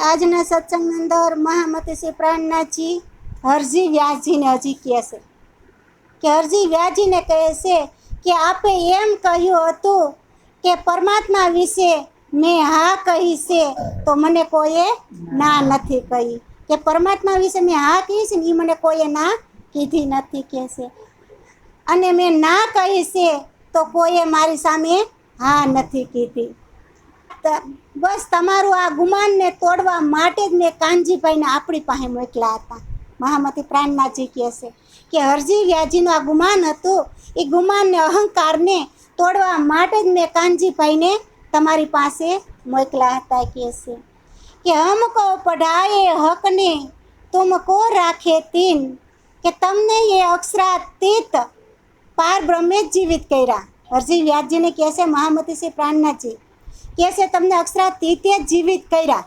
આજના સત્સંગની અંદર મહામતી શ્રી પ્રાણનાથજી હરજી વ્યાસજીને હજી કહે છે કે હરજી વ્યાસજીને કહે છે કે આપે એમ કહ્યું હતું કે પરમાત્મા વિશે મેં હા કહી છે તો મને કોઈએ ના નથી કહી, કે પરમાત્મા વિશે મેં હા કહી છે ને એ મને કોઈએ ના કીધી નથી કહે છે, અને મેં ના કહી છે તો કોઈએ મારી સામે હા નથી કીધી. બસ તમારું આ ગુમાનને તોડવા માટે જ મેં કાનજીભાઈને આપણી પાસે મોકલ્યા હતા. મહામતી પ્રાણનાથજી કહે છે કે હરજી વ્યાસજીનું આ ગુમાન હતું, એ ગુમાનને અહંકારને તોડવા માટે જ મેં કાનજીભાઈને તમારી પાસે મોકલ્યા હતા. કહે છે કે હમકો પઢાએ હકને તુમકો રાખે તીન, કે તમને એ અક્ષરાતીત પાર બ્રહ્મે જીવિત કર્યા. હરજી વ્યાસજીને કહે છે મહામતી શ્રી પ્રાણનાથજી કહે છે તમને અક્ષરાતીતે જીવિત કર્યા,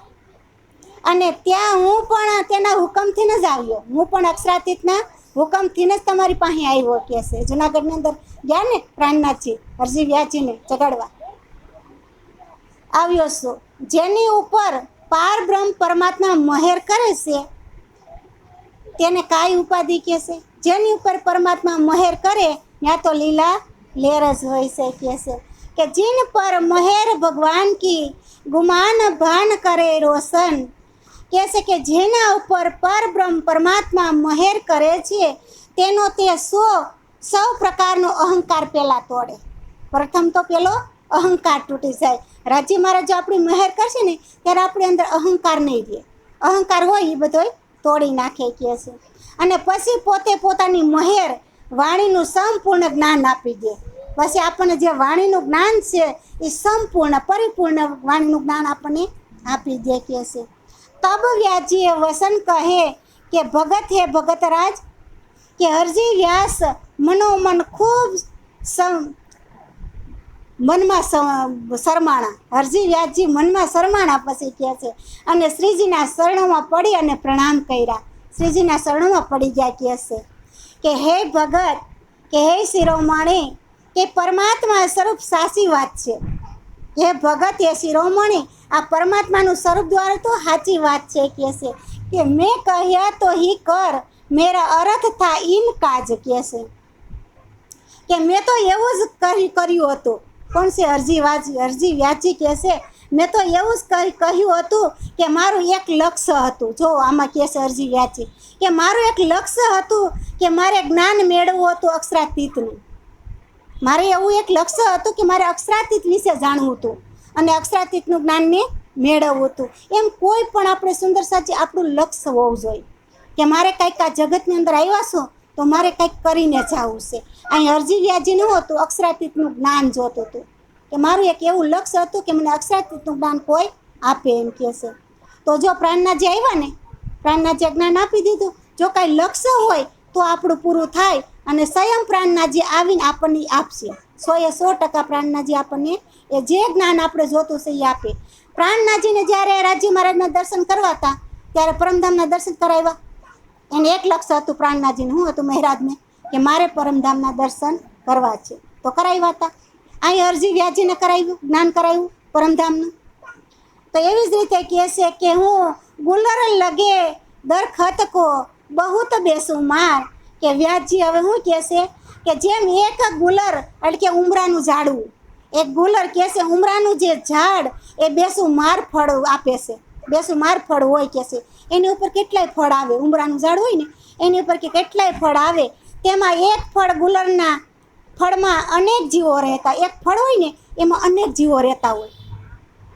અને ત્યાં હું પણ તેના હુકમથી જ આવ્યો, હું પણ અક્ષરાતીતના હુકમથી જ તમારી પાસે આવ્યો. કહે છે જુનાગઢની અંદર ગયા ને પ્રાણનાથજી હરજી વ્યાસજીને જગાડવા આવ્યો છું. જેની ઉપર પાર બ્રહ્મ પરમાત્મા મહેર કરે છે તેને કાંઈ ઉપાધિ કહે છે? જેની ઉપર પરમાત્મા મહેર કરે ત્યાં તો લીલા લેર જ હોય છે. કહે છે કે जिन पर महेर भगवान की गुमान भान करे रोशन, કહે છે કે જેના ઉપર પરબ્રહ્મ પરમાત્મા મહેર કરે છે તેનો તે સૌ પ્રકારનો અહંકાર પહેલાં તોડે. પ્રથમ તો પેલો અહંકાર તૂટી જાય. રાજી મહારાજ જો આપણી મહેર કરશે ને ત્યારે આપણી અંદર અહંકાર નહીં રહે, અહંકાર હોય એ બધો તોડી નાખે. કહે છે અને પછી પોતે પોતાની મહેર વાણીનું સંપૂર્ણ જ્ઞાન આપી દે. પછી આપણને જે વાણીનું જ્ઞાન છે એ સંપૂર્ણ પરિપૂર્ણ વાણીનું જ્ઞાન આપણને આપી દે. કહે છે તબ વ્યાસજીએ વસન કહે કે ભગત હે ભગતરાજ, કે હરજી વ્યાસ મનોમન ખૂબ મનમાં શરમાણા. હરજી વ્યાસજી મનમાં શરમાણા પછી કહે છે અને શ્રીજીના શરણોમાં પડી અને પ્રણામ કર્યા. શ્રીજીના શરણોમાં પડી ગયા. કહે છે કે હે ભગત, કે હે શિરોમણી, કે પરમાત્મા સ્વરૂપ સાચી વાત છે. હે ભગત હે શિરોમણી, આ પરમાત્માનું સ્વરૂપ દ્વારા તો સાચી વાત છે. કહે છે કે મેં કહ્યા તો હી કર મેરા અર્થ થા ઇન કાજ. કહે છે કે મેં તો એવું જ કર્યું હતું. કોણ છે? હરજી વ્યાસજી કહે છે મેં તો એવું જ કહ્યું હતું કે મારું એક લક્ષ્ય હતું. જો આમાં કહે છે હરજી વ્યાસજી કે મારું એક લક્ષ્ય હતું કે મારે જ્ઞાન મેળવવું હતું અક્ષરાતીતનું. મારે એવું એક લક્ષ્ય હતું કે મારે અક્ષરાતીત વિશે જાણવું હતું અને અક્ષરાતીતનું જ્ઞાનને મેળવવું હતું. એમ કોઈ પણ આપણે સુંદર સાચી આપણું લક્ષ્ય હોવું જોઈએ કે મારે કંઈક આ જગતની અંદર આવ્યા છો તો મારે કંઈક કરીને જવું છે. અહીં હરજી વ્યાસજી ન હતું, અક્ષરાતીતનું જ્ઞાન જોતું હતું કે મારું એક એવું લક્ષ્ય હતું કે મને અક્ષરાતીતનું જ્ઞાન કોઈ આપે. એમ કહે છે તો જો પ્રાણનાથજી આવ્યા ને, પ્રાણનાથજી જ્ઞાન આપી દીધું. જો કાંઈ લક્ષ્ય હોય તો આપણું પૂરું થાય અને સ્વયં પ્રાણનાથજી આવીને આપણને આપશે. 100% પ્રાણનાથજી આપણને એ જે જ્ઞાન આપણે જોતું છે એ આપે. પ્રાણનાથજીને જ્યારે રાજી મહારાજના દર્શન કરવા હતા ત્યારે પરમધામના દર્શન કરાવ્યા. એને એક લક્ષ્ય હતું પ્રાણનાથજીને. શું હતું મહારાજને? કે મારે પરમધામના દર્શન કરવા છે તો કરાવ્યા હતા. અહીં હરજી વ્યાસજીને કરાવ્યું, જ્ઞાન કરાવ્યું પરમધામનું. તો એવી જ રીતે કહે છે કે હું ગુલર લગે દરખત કો બહુત બેસું માર, કે વ્યાસજી હવે શું કહે છે કે જેમ એક ગુલર એટલે કે ઉમરાનું ઝાડવું, એક ગુલર કહે છે ઉમરાનું જે ઝાડ એ બેસું માર ફળ આપે છે. બેસું માર ફળ હોય કહે છે એની ઉપર કેટલાય ફળ આવે. ઉમરાનું ઝાડ હોય ને એની ઉપર કે કેટલાય ફળ આવે, તેમાં એક ફળ ગુલરના ફળમાં અનેક જીવો રહેતા. એક ફળ હોય ને એમાં અનેક જીવો રહેતા હોય.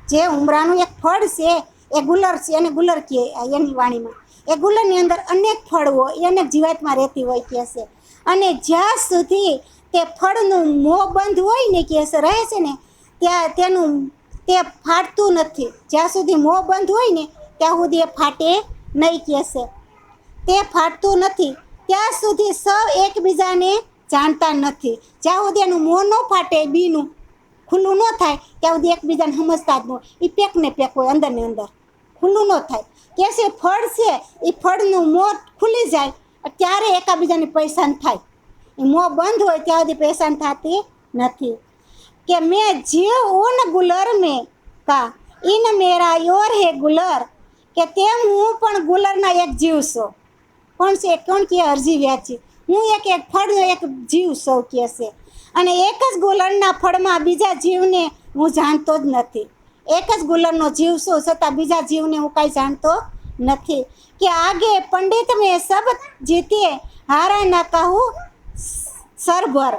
જે ઉમરાનું એક ફળ છે એ ગુલર છે, એને ગુલર કહે એની વાણીમાં. એ ગુલરની અંદર અનેક ફળ હોય, અનેક જીવાતમાં રહેતી હોય કહે છે. અને જ્યાં સુધી તે ફળનું મોં બંધ હોય ને કહે છે રહે છે ને ત્યાં તે ફાટતું નથી. જ્યાં સુધી મોં બંધ હોય ને ત્યાં સુધી એ ફાટે નહીં કહે છે. તે ફાટતું નથી ત્યાં સુધી સૌ એકબીજાને જાણતા નથી. જ્યાં સુધી એનું મોં ન ફાટે, બીનું ખુલ્લું ન થાય ત્યાં સુધી એકબીજાને સમજતા જ ન હોય. એ પેક ને પેક હોય, અંદર ને અંદર ખુલ્લું ન થાય. કે છે ફળ છે એ ફળનું મોં ખુલી જાય ત્યારે એકાબીજાની પહેચાન થાય. એ મોં બંધ હોય ત્યાં સુધી પહેચાન થતી નથી. કે મેં જીવ ઉન ગુલર મેં કા इन मेरा योर है गुलर, કે તેમ હું પણ ગુલરના એક જીવ છું. કોણ કે અરજી વ્યાજી, હું એક ફળનો એક જીવ છું કે છે. અને એક જ ગુલરના ફળમાં બીજા જીવને હું જાણતો જ નથી. એક જ ગુલરનો જીવ છું, છતાં બીજા જીવને હું કાંઈ જાણતો નથી. કે આગે પંડિત મેં સબ જીતે, હારા ના કહું સરભર.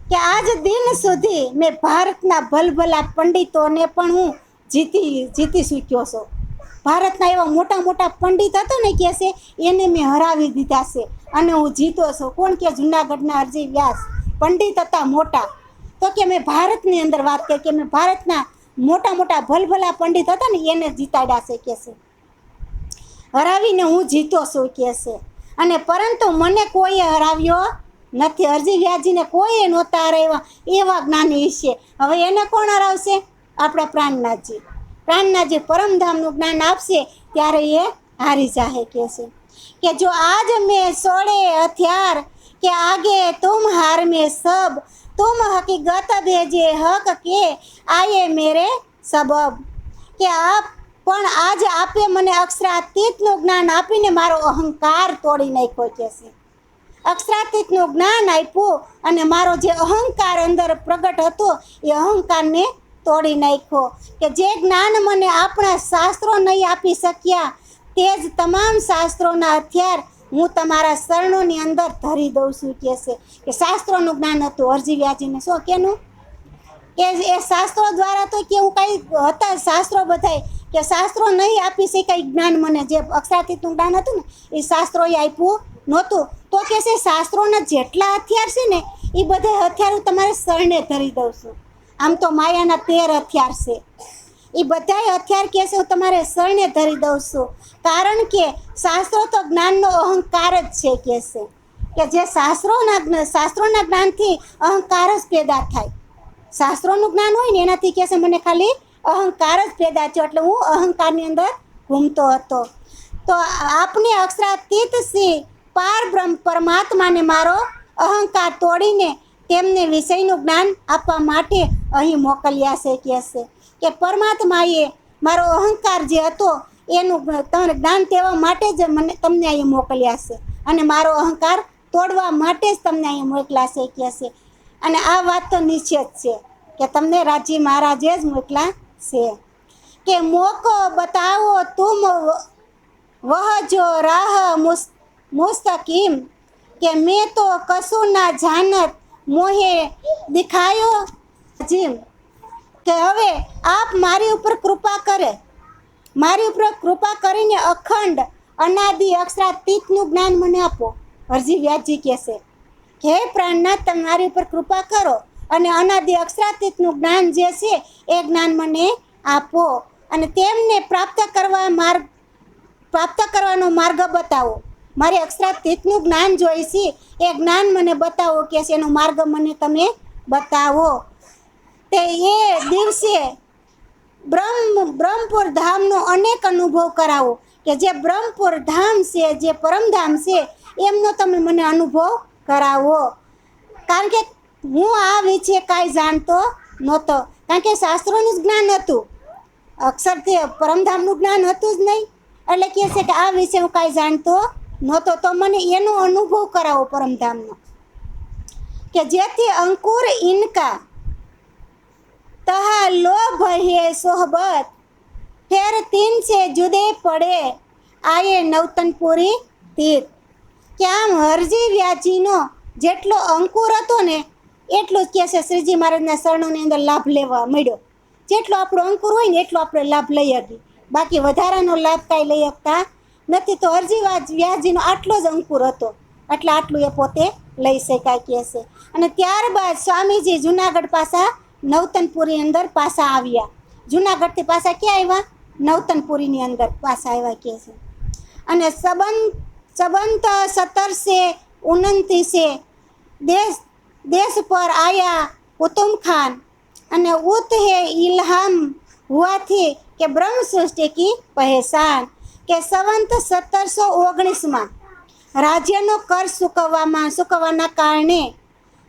કે આજ દિન સુધી મેં ભારતના ભલભલા પંડિતોને પણ હું જીતી ચૂક્યો છું. ભારતના એવા મોટા મોટા પંડિત હતો ને કે છે, એને મેં હરાવી દીધા છે અને હું જીતો છું. કોણ કે જુનાગઢના અરજી વ્યાસ પંડિત હતા મોટા. તો કે મેં ભારતની અંદર વાત કરી કે મેં ભારતના મોટા મોટા ભલભલા પંડિત હતા ને એને જીતાડ્યા છે કે છે, હરાવીને હું જીતો છું કે છે. અને પરંતુ મને કોઈએ હરાવ્યો નથી. અરજી વ્યાસજીને કોઈએ નહોતા હરાવ્યા એવા જ્ઞાની છે. હવે એને કોણ હરાવશે? આપણા પ્રાણનાથજી. પ્રાણનાથજી પરમધામનું જ્ઞાન આપશે ત્યારે એ હારી જાહે કે છે. કે જો આજ મેં સોળે હથિયાર, કે આગે તુમ હાર મેં સબ, તુમ હકીકત ભેજે હક કે આયે મેરે સબબ. કે આપ પણ આજ આપે મને અક્ષરાતીતનું જ્ઞાન આપીને મારો અહંકાર તોડી નાખ્યો કે છે. અક્ષરાતીતનું જ્ઞાન આપ્યું અને મારો જે અહંકાર અંદર પ્રગટ હતો એ અહંકારને તોડી નાખ્યો. કે જે જ્ઞાન મને આપણા શાસ્ત્રો નહીં આપી શક્યા તે જ તમામ શાસ્ત્રોના હથિયાર હું તમારા શરણોની અંદર ધરી દઉં છું કે છે. કે શાસ્ત્રોનું જ્ઞાન હતું અરજી વ્યાસજીને. શું કેનું? કે એ શાસ્ત્રો દ્વારા તો કેવું કાંઈ હતા શાસ્ત્રો બધાય, કે શાસ્ત્રો નહીં આપી શકાય જ્ઞાન મને. જે અક્ષરાતીતનું જ્ઞાન હતું ને એ શાસ્ત્રોએ આપ્યું નહોતું. તો કે છે શાસ્ત્રોના જેટલા હથિયાર છે ને એ બધા હથિયારો તમારે શરણે ધરી દઉં છું. આમ તો માયાના 13 હથિયાર છે, એ બધાય હથિયાર કે છે હું તમારે શરણે ધરી દઉં છું. કારણ કે શાસ્ત્રો તો જ્ઞાનનો અહંકાર જ છે કે છે. કે જે શાસ્ત્રોના જ્ઞાનથી અહંકાર જ પેદા થાય. શાસ્ત્રોનું જ્ઞાન હોય ને એનાથી કે છે મને ખાલી અહંકાર જ પેદા થયો, એટલે હું અહંકારની અંદર ઘૂમતો હતો. તો આપને અક્ષરાતીત શ્રી પાર બ્રહ્મ પરમાત્માને મારો અહંકાર તોડીને તેમને વિષયનું જ્ઞાન આપવા માટે અહીં મોકલ્યા છે કે છે. કે પરમાત્માએ મારો અહંકાર જે હતો એનું તમને જ્ઞાન દેવા માટે જ તમને અહીં મોકલ્યા છે અને મારો અહંકાર તોડવા માટે જ તમને અહીં મોકલ્યા છે કે છે. અને આ વાત તો નિશ્ચિત છે કે તમને રાજી મહારાજે જ મોકલ્યા છે. કે મોકો બતાવો તુમ વહ જો રાહ મુસ્તકીમ, કે મેં તો કશું ના જાનત મોહે દિખાયો જીમ. કે હવે આપ મારી ઉપર કૃપા કરે, મારી ઉપર કૃપા કરીને અખંડ અનાદિ અક્ષરાતીતનું જ્ઞાન મને આપો. અરજી વ્યાસજી કહેશે કે હે પ્રાણનાથ તમે મારી ઉપર કૃપા કરો અને અનાદિ અક્ષરાતીતનું જ્ઞાન જે છે એ જ્ઞાન મને આપો અને તેમને પ્રાપ્ત કરવાનો માર્ગ બતાવો. મારે અક્ષરાતીતનું જ્ઞાન જોઈશે એ જ્ઞાન મને બતાવો કે છે, એનો માર્ગ મને તમે બતાવો. તે એ દિવસે બ્રહ્મપુર ધામનો અનેક અનુભવ કરાવો. કે જે બ્રહ્મપુર ધામ છે, જે પરમધામ છે એમનો તમે મને અનુભવ કરાવો. કારણ કે હું આ વિશે કાંઈ જાણતો નહોતો, કારણ કે શાસ્ત્રોનું જ જ્ઞાન હતું, અક્ષરથી પરમધામનું જ્ઞાન હતું જ નહીં. એટલે કહે છે કે આ વિશે હું કાંઈ જાણતો નહોતો, તો મને એનો અનુભવ કરાવો પરમધામનો. કે જેથી અંકુર ઇનકા તહા લોભ હે સોહબત, ફેર તીન સે જુદે પડે આયે નવતનપુરી તીર્થ. કે આમ અરજી વ્યાસજીનો જેટલો અંકુર હતો ને એટલું જ કહે છે શ્રીજી મહારાજના શરણોની અંદર લાભ લેવા મળ્યો. જેટલો આપણો અંકુર હોય ને એટલો આપણે લાભ લઈ શકીએ, બાકી વધારાનો લાભ કાંઈ લઈ શકતા નથી. તો અરજી વ્યાસજીનો આટલો જ અંકુર હતો એટલે આટલું એ પોતે લઈ શકાય કહે છે. અને ત્યારબાદ સ્વામીજી જુનાગઢ પાછા નવતનપુરી અંદર પાછા આવ્યા. જુનાગઢથી પાછા ક્યાં આવ્યા? નવતનપુરીની અંદર પાછા આવ્યા કહે છે. અને સંબંત 1729 देश पर आया कुतुब खान અને ઉત હે ઇલ્હામ હુઆ થી કે બ્રહ્મ સૃષ્ટિ કી પહેચાન. કે સંવંત 1719માં રાજ્યનો કર ચૂકવવાના કારણે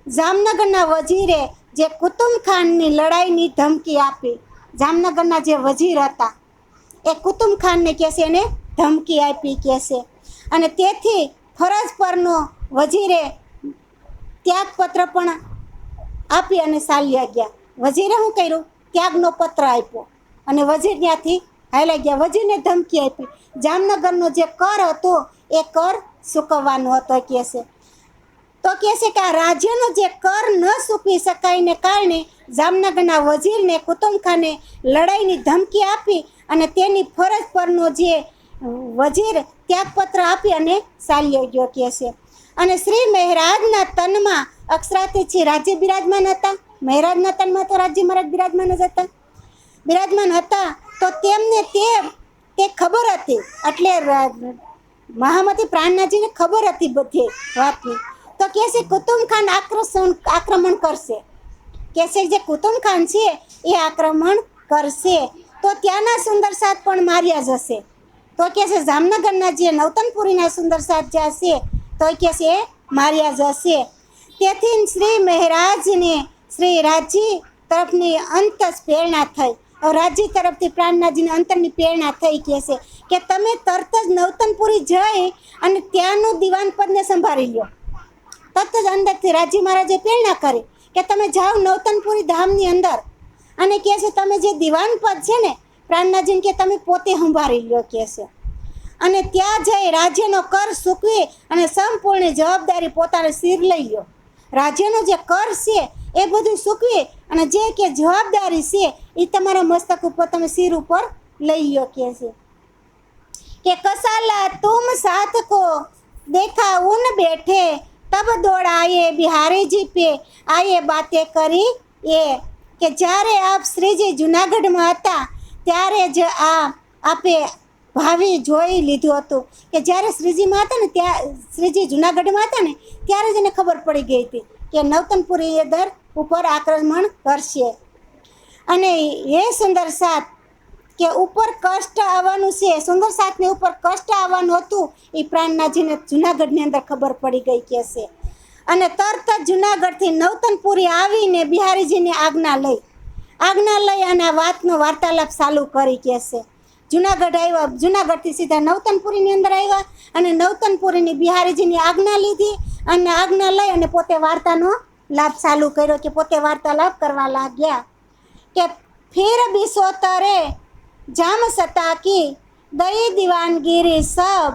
જામનગરના વજીરે જે કુતુબ ખાનની લડાઈની ધમકી આપી, જામનગરના જે વજીર હતા એ કુતુમ ખાનને કહે છે એને ધમકી આપી કહે છે. અને તેથી ફરજ પરનો વજીરે ત્યાગપત્ર પણ આપી અને ચાલ્યા ગયા. વજીરે શું કર્યું? ત્યાગનો પત્ર આપ્યો અને વજીર ત્યાંથી હાલ્યા ગયા. વજીરને ધમકી આપી જામનગરનો જે કર હતો એ કર ચૂકવવાનો હતો કહે છે. તો કહે છે કે આ રાજ્યનો જે કર ન ચૂકવી શકાયને કારણે જામનગરના વજીરને કુતુમ ખાને લડાઈની ધમકી આપી અને તેની ફરજ પરનો જે વજીર ત્યાગપત્ર આપી અને ચાલ્યો ગયો કહે છે. અને શ્રી મહારાજના તનમાં અક્ષરાથી રાજ્ય બિરાજમાન હતા. મહારાજના તનમાં તો રાજ્ય મહારાજ બિરાજમાન જ હતા, બિરાજમાન હતા. તો તેમને તે ખબર હતી, એટલે મહામતી પ્રાણનાથજીને ખબર હતી બધી વાતની. તો કહે છે કુતુમ ખાન આક્રમણ કરશે, કહે છે જે કુતુમ ખાન છે એ આક્રમણ કરશે તો ત્યાંના સુંદર સાત પણ માર્યા જશે. તો કહે છે જામનગરના જે નવતનપુરીના સુંદર સાત જ્યાં છે તો કહે છે એ માર્યા જશે. તેથી શ્રી મહારાજને શ્રી રાજી તરફની અંતસ પ્રેરણા થઈ. રાજી તરફથી પ્રાણનાથજીને અંતરની પ્રેરણા થઈ કહે છે કે તમે તરત જ નવતનપુરી જઈ અને ત્યાંનું દિવાન પદને સંભાળી લો. તરત જ અંદરથી રાજી મહારાજે પ્રેરણા કરી કે તમે જાઓ નવતનપુરી ધામની અંદર અને કહે છે તમે જે દિવાન પદ છે ને પ્રાણનાથજીને કે તમે પોતે સંભાળી લો કહે છે. અને ત્યાં જઈ રાજ્યનો કર ચૂકવી અને સંપૂર્ણ જવાબદારી પોતાને સિર લઈ લો. રાજ્યનો જે કર છે એ બધું ચૂકવી અને જે કે જવાબદારી છે એ તમારા મસ્તક ઉપર તમે સિર ઉપર લઈ લો કહે છે કે કસાલા તુમ સાથ કો દેખા ઉન બેઠે તબ દોડાએ બિહારીજી પે આયે બાતે કરી એ કે જ્યારે આપ શ્રીજી જુનાગઢમાં હતા ત્યારે જ આપે ભાવિ જોઈ લીધું હતું કે જ્યારે શ્રીજીમાં હતા ને શ્રીજી જુનાગઢમાં હતા ને ત્યારે જ એને ખબર પડી ગઈ હતી કે નવતનપુરી એ દર ઉપર આક્રમણ કરશે. અને એ સુંદર સાત કે ઉપર કષ્ટ આવવાનું છે, સુંદર સાતને ઉપર કષ્ટ આવવાનું હતું એ પ્રાણનાથજીને જુનાગઢની અંદર ખબર પડી ગઈ કે છે. અને તરત જ જુનાગઢથી નવતનપુરી આવીને બિહારીજીની આજ્ઞા લઈ અને આ વાતનો વાર્તાલાપ ચાલુ કરી કે છે. જુનાગઢ આવ્યા, જુનાગઢથી સીધા નવતનપુરીની અંદર આવ્યા અને નવતનપુરીની બિહારીજીની આજ્ઞા લીધી અને આજ્ઞા લઈ અને પોતે વાર્તાનો લાભ ચાલુ કર્યો કે પોતે વાર્તાલાપ કરવા લાગ્યા કે ફિર બિસોતરે જામ સતા કી દઈ દીવાનગીરી સબ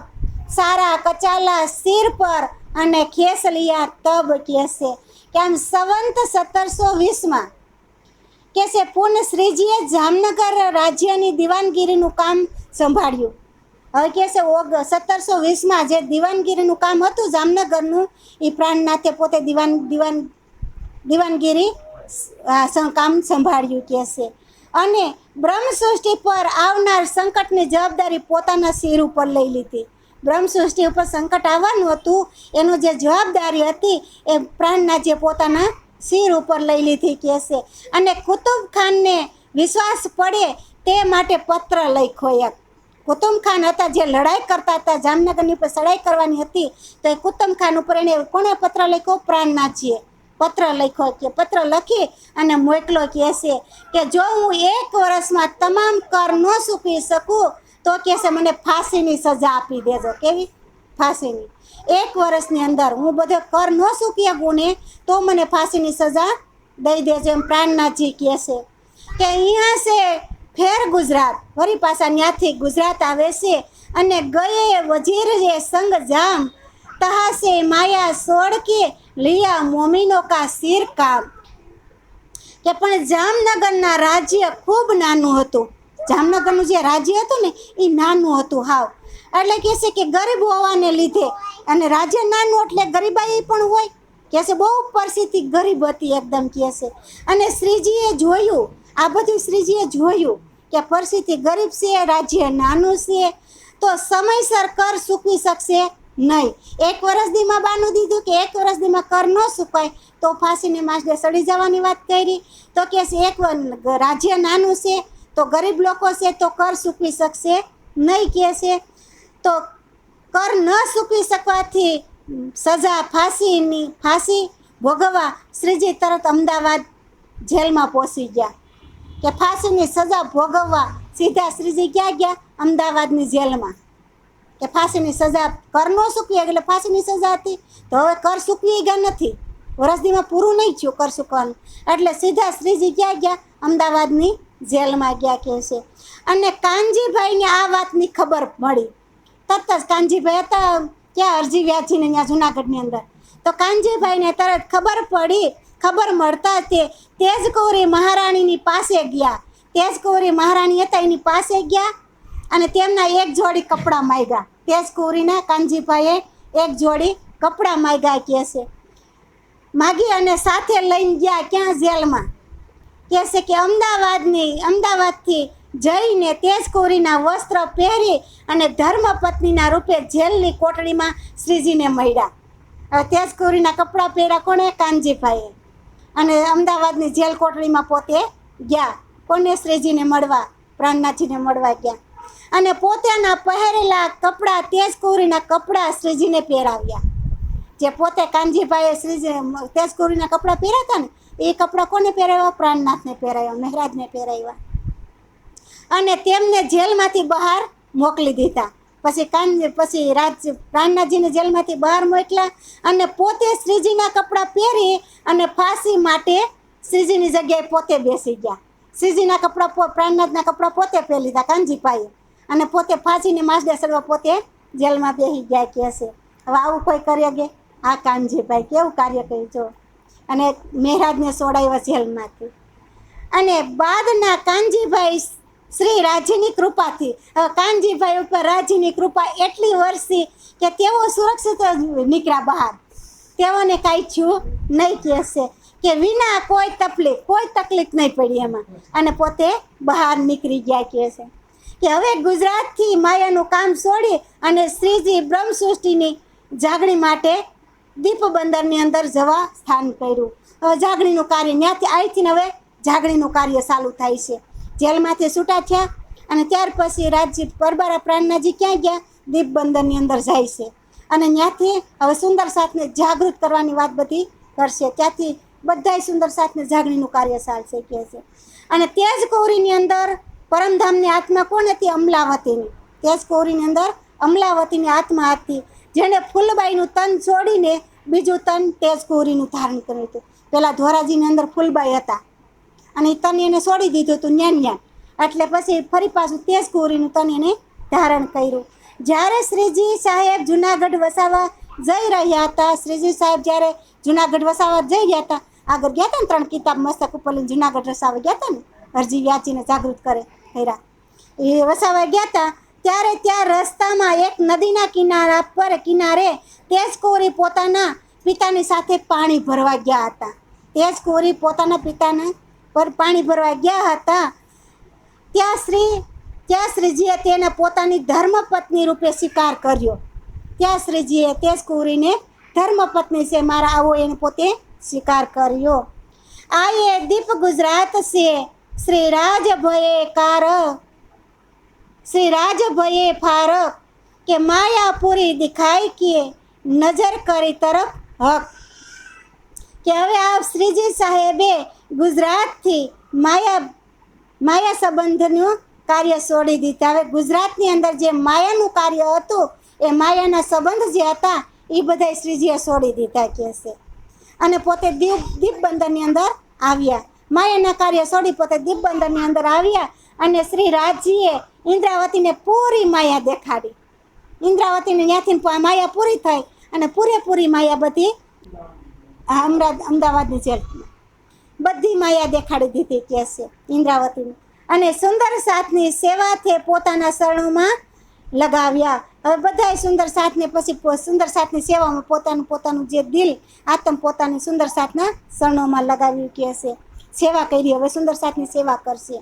સારા કચાલા સિર પર અને ખેસ લિયા તબ કહેશે કે આમ સંવંત 1720માં કે છે પૂર્ણ શ્રીજીએ જામનગર રાજ્યની દિવાનગીરીનું કામ સંભાળ્યું. હવે કે છે 1720માં જે દિવાનગીરીનું કામ હતું જામનગરનું એ પ્રાણનાથે પોતે દિવાનગીરી કામ સંભાળ્યું કે છે. અને બ્રહ્મસૃષ્ટિ પર આવનાર સંકટની જવાબદારી પોતાના સિર ઉપર લઈ લીધી. બ્રહ્મસૃષ્ટિ ઉપર સંકટ આવવાનું હતું એનું જે જવાબદારી હતી એ પ્રાણનાથે પોતાના સિર ઉપર લઈ લીધી કે છે. અને કુતુબ ખાનને વિશ્વાસ પડે તે માટે પત્ર લખ્યો એક. કુતુબ ખાન હતા જે લડાઈ કરતા હતા, જામનગરની ઉપર ચડાઈ કરવાની હતી, તો એ કુતુબ ખાન ઉપર એને કોણે પત્ર લખ્યો? પ્રાણનાથજીએ પત્ર લખ્યો કે પત્ર લખી અને મોકલો કહે છે કે જો હું 1 વર્ષમાં તમામ કર ન ચૂકવી શકું તો કહે છે મને ફાંસીની સજા આપી દેજો. કેવી? ફાંસીની. 1 વર્ષની અંદર હું બધો કર ન ચૂકી શકું ને તો મને ફાંસીની સજા દઈ દેજો એમ પ્રાણનાથજી કહે છે. કે અહીંયા છે ફેર ગુજરાત, વળી પાછા ત્યાંથી ગુજરાત આવે છે અને ગયે વજીર જે સંગ જામ તહા से माया छोड़ के लिया मोमिनो का सिर काम કે પણ જામનગરના રાજ્ય ખૂબ નાનું હતું. જામનગરનું જે રાજ્ય હતું ને એ નાનું હતું હાવ. એટલે કહે છે કે ગરીબ હોવાને લીધે અને રાજ્ય નાનું એટલે ગરીબાઈ પણ હોય કહે છે. બહુ પરિસ્થિતિ ગરીબ હતી એકદમ કહે છે. અને શ્રીજીએ જોયું, આ બધું શ્રીજીએ જોયું કે પરિસ્થિતિ ગરીબ છે, રાજ્ય નાનું છે તો સમયસર કર ચૂકવી શકશે નહીં. 1 વર્ષ દીમાં બાનું દીધું કે 1 વર્ષ દીમાં કર ન ચૂકવાય તો ફાંસીને માસડે સડી જવાની વાત કરી. તો કે રાજ્ય નાનું છે તો ગરીબ લોકો છે તો કર ચૂકવી શકશે નહીં કહે છે. તો કર ન ચૂકવી શકવાથી સજા ફાંસી ભોગવવા શ્રીજી તરત અમદાવાદ જેલમાં પહોંચી ગયા કે ફાંસીની સજા ભોગવવા સીધા શ્રીજી ક્યાં ગયા? અમદાવાદની જેલમાં. કે ફાંસીની સજા કર ન ચૂકવી એટલે ફાંસીની સજા હતી, તો હવે કર ચૂકવી ગયા નથી, વરસદીમાં પૂરું નહીં થયું કર ચૂકવાનું, એટલે સીધા શ્રીજી ક્યાં ગયા? અમદાવાદની જેલમાં ગયા કહે છે. અને કાનજીભાઈને આ વાતની ખબર મળી. તરત જ કાનજીભાઈ હતા ક્યાં? અરજી વ્યાજીને ત્યાં જુનાગઢની અંદર. તો કાનજીભાઈને તરત ખબર પડી. ખબર મળતા તે તેજકૌરી મહારાણીની પાસે ગયા. તેજકૌરી મહારાણી હતા એની પાસે ગયા અને તેમના એક જોડી કપડાં માંગ્યા. તેજકૌરીના કાનજીભાઈએ એક જોડી કપડાં માંગ્યા કહે છે. માગી અને સાથે લઈને ગયા ક્યાં? જેલમાં. કહે છે કે અમદાવાદથી જઈને તેજકૌરીના વસ્ત્ર પહેરી અને ધર્મપત્નીના રૂપે જેલની કોટડીમાં શ્રીજીને મળ્યા. હવે તેજકૌરીના કપડાં પહેર્યા કોણે? કાનજીભાઈએ. અને અમદાવાદની જેલ કોટડીમાં પોતે ગયા. કોને? શ્રીજીને મળવા, પ્રાણનાથજીને મળવા ગયા. અને પોતાના પહેરેલા કપડાં, તેજકૌરીના કપડાં શ્રીજીને પહેરાવ્યા. જે પોતે કાનજીભાઈએ શ્રીજી તેજકૌરીના કપડાં પહેર્યા હતા ને, એ કપડાં કોને પહેરાવ્યા? પ્રાણનાથને પહેરાવ્યા, મહારાજને પહેરાવ્યા. અને તેમને જેલમાંથી બહાર મોકલી દીધા. પછી પ્રાણનાથજીને જેલમાંથી બહાર મોકલ્યા અને પોતે શ્રીજીના કપડાં પહેરી અને ફાંસી માટે શ્રીજીની જગ્યાએ પોતે બેસી ગયા. શ્રીજીના કપડાં, પ્રાણનાથના કપડાં પોતે પહેરી લીધા કાનજીભાઈએ અને પોતે ફાંસીને માસડે સડવા પોતે જેલમાં બેસી ગયા કહે છે. હવે આવું કોઈ કરે કે? આ કાનજીભાઈ કેવું કાર્ય કર્યું જો. અને મહારાજને છોડાવ્યા જેલમાંથી. અને બાદના કાનજીભાઈ શ્રી રાજીની કૃપાથી, હવે કાનજીભાઈ ઉપર રાજીની કૃપા એટલી વરસી કે તેઓ સુરક્ષિત નીકળ્યા બહાર. તેઓને કાંઈ થયું નહીં કહે છે કે વિના કોઈ તકલીફ નહીં પડી એમાં, અને પોતે બહાર નીકળી ગયા કહે છે. કે હવે ગુજરાતથી માયાનું કામ છોડી અને શ્રીજી બ્રહ્મસૃષ્ટિની જાગણી માટે દીપબંદરની અંદર જવા સ્થાન કર્યું. હવે જાગણીનું કાર્ય ત્યાંથી અહીંથી હવે જાગણીનું કાર્ય ચાલુ થાય છે. જેલમાંથી છૂટા થયા અને ત્યાર પછી રાજજી પરબારા પ્રાણનાથજી ક્યાં ગયા? દીપબંદરની અંદર જાય છે અને ત્યાંથી હવે સુંદર સાથને જાગૃત કરવાની વાત બધી કરશે. ત્યાંથી બધાય સુંદર સાથને જાગણીનું કાર્ય ચાલશે કહે છે. અને તેજકૌરીની અંદર પરમધામની આત્મા કોણ હતી? અમલાવતીની. તેજકૌરીની અંદર અમલાવતીની આત્મા હતી, જેણે ફૂલબાઈનું તન છોડીને બીજું તન તેજકૌરીનું ધારણ કર્યું હતું. પહેલાં ધોરાજીની અંદર ફૂલબાઈ હતા અને એ તન એને છોડી દીધું હતું ન્યાન. એટલે પછી ફરી પાછું તેજકૌરીનું તન એને ધારણ કર્યું. જ્યારે શ્રીજી સાહેબ જુનાગઢ વસાવા જઈ રહ્યા હતા, શ્રીજી સાહેબ જ્યારે જુનાગઢ વસાવા જઈ ગયા હતા, આગળ ગયા હતા ને 3 કિતાબ મસ્તક ઉપર લઈને જુનાગઢ વસાવા ગયા હતા ને, અરજી વ્યાચીને જાગૃત કર્યા. એ વસાવા ગયા હતા ત્યારે ત્યાં રસ્તામાં એક નદીના કિનારે તેજકૌરી પોતાના પિતાની સાથે પાણી ભરવા ગયા હતા. તેજકૌરી પોતાના પિતાને પર પાણી ભરવા ગયા હતા. ત્યાં શ્રીજીએ તેને પોતાની ધર્મપત્ની રૂપે સ્વીકાર કર્યો. ત્યાં શ્રીજીએ તેજકૌરીને ધર્મપત્ની છે મારા આવો એને પોતે સ્વીકાર કર્યો. આ એ દીપ ગુજરાત છે શ્રી રાજભયે ફારક કે માયાપુરી દિખાય કે નજર કરી તરફ હક. કે હવે આ શ્રીજી સાહેબે ગુજરાતથી માયા સંબંધનું કાર્ય છોડી દીધા. હવે ગુજરાતની અંદર જે માયાનું કાર્ય હતું, એ માયાના સંબંધ જે હતા એ બધા શ્રીજીએ છોડી દીધા કહે છે. અને પોતે દીપબંદરની અંદર આવ્યા. માયાના કાર્ય છોડી પોતે દીપબંદરની અંદર આવ્યા અને શ્રી રાજજીએ ઇન્દ્રાવતીને પૂરી માયા દેખાડી. ઇન્દ્રાવતીને ત્યાંથી માયા પૂરી થઈ અને પૂરેપૂરી માયા બધી અમદાવાદની જેલમાં બધી માયા દેખાડી દીધી કહે છે ઇન્દ્રાવતીને. અને સુંદર સાથની સેવાથી પોતાના શરણોમાં લગાવ્યા. હવે બધાય સુંદર સાથને પછી સુંદર સાથની સેવામાં પોતાનું જે દિલ આત્મ પોતાની સુંદર સાથના શરણોમાં લગાવ્યું કહે છે. સેવા કરી, હવે સુંદર સાથની સેવા કરશે.